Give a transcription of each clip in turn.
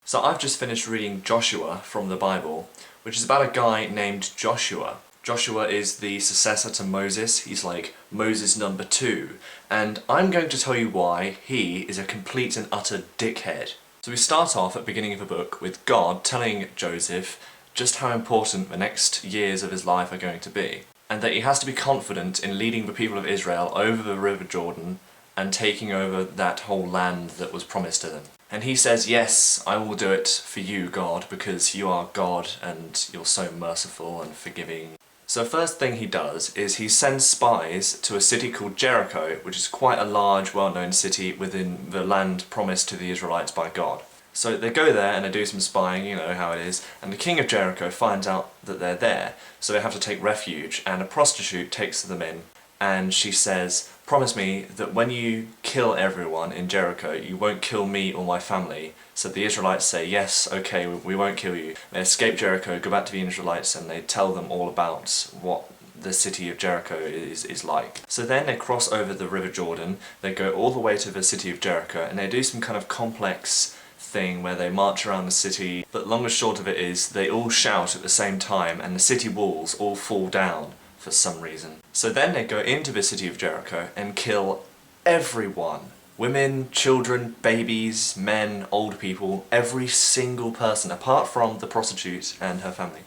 So I've just finished reading Joshua from the Bible, which is about a guy named Joshua. Joshua is the successor to Moses. He's like Moses number 2. And I'm going to tell you why he is a complete and utter dickhead. So we start off at the beginning of the book with God telling Joseph just how important the next years of his life are going to be, and that he has to be confident in leading the people of Israel over the River Jordan and taking over that whole land that was promised to them. And he says, yes, I will do it for you, God, because you are God and you're so merciful and forgiving. So first thing he does is he sends spies to a city called Jericho, which is quite a large, well-known city within the land promised to the Israelites by God. So they go there and they do some spying, you know how it is, and the king of Jericho finds out that they're there, so they have to take refuge, and a prostitute takes them in, and she says, promise me that when you kill everyone in Jericho, you won't kill me or my family. So the Israelites say, yes, okay, we won't kill you. They escape Jericho, go back to the Israelites, and they tell them all about what the city of Jericho is like. So then they cross over the River Jordan, they go all the way to the city of Jericho, and they do some kind of complex thing where they march around the city, but long and short of it is they all shout at the same time and the city walls all fall down for some reason. So then they go into the city of Jericho and kill everyone. Women, children, babies, men, old people, every single person, apart from the prostitute and her family.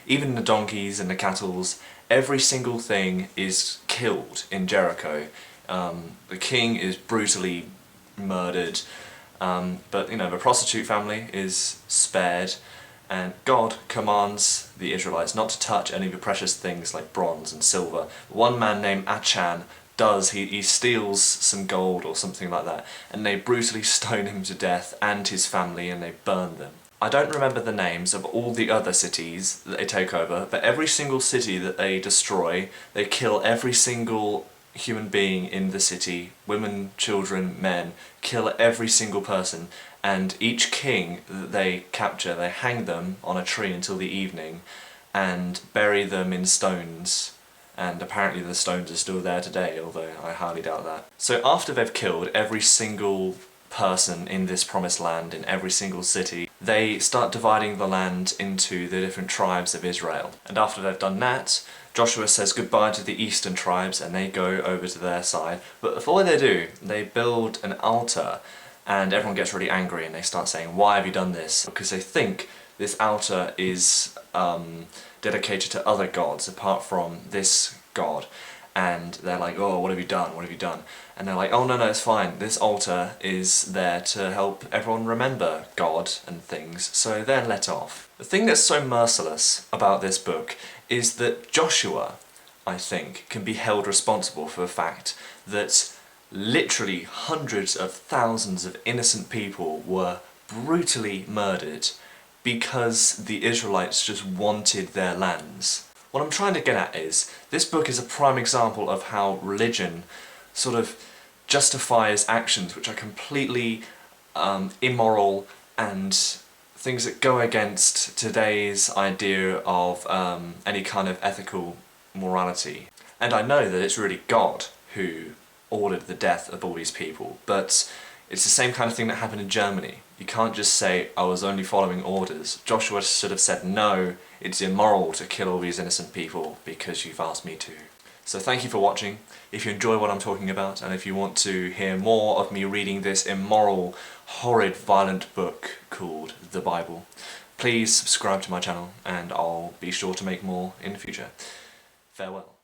Even the donkeys and the cattle, every single thing is killed in Jericho. The king is brutally murdered, but you know, the prostitute family is spared, and God commands the Israelites not to touch any of the precious things like bronze and silver. One man named Achan does, he steals some gold or something like that, and they brutally stone him to death and his family, and they burn them. I don't remember the names of all the other cities that they take over, but every single city that they destroy, they kill every single human being in the city, women, children, men, kill every single person, and each king that they capture, they hang them on a tree until the evening and bury them in stones. And apparently the stones are still there today, although I highly doubt that. So after they've killed every single person in this promised land, in every single city, they start dividing the land into the different tribes of Israel. And after they've done that, Joshua says goodbye to the eastern tribes and they go over to their side. But before they do, they build an altar, and everyone gets really angry and they start saying, why have you done this? Because they think this altar is dedicated to other gods apart from this God. And they're like, oh, what have you done? What have you done? And they're like, oh, no, it's fine. This altar is there to help everyone remember God and things, so they're let off. The thing that's so merciless about this book is that Joshua, I think, can be held responsible for the fact that literally hundreds of thousands of innocent people were brutally murdered because the Israelites just wanted their lands. What I'm trying to get at is, this book is a prime example of how religion sort of justifies actions which are completely immoral and things that go against today's idea of any kind of ethical morality. And I know that it's really God who ordered the death of all these people, but it's the same kind of thing that happened in Germany. You can't just say, I was only following orders. Joshua should have said, no, it's immoral to kill all these innocent people because you've asked me to. So thank you for watching. If you enjoy what I'm talking about, and if you want to hear more of me reading this immoral, horrid, violent book called the Bible, please subscribe to my channel and I'll be sure to make more in the future. Farewell.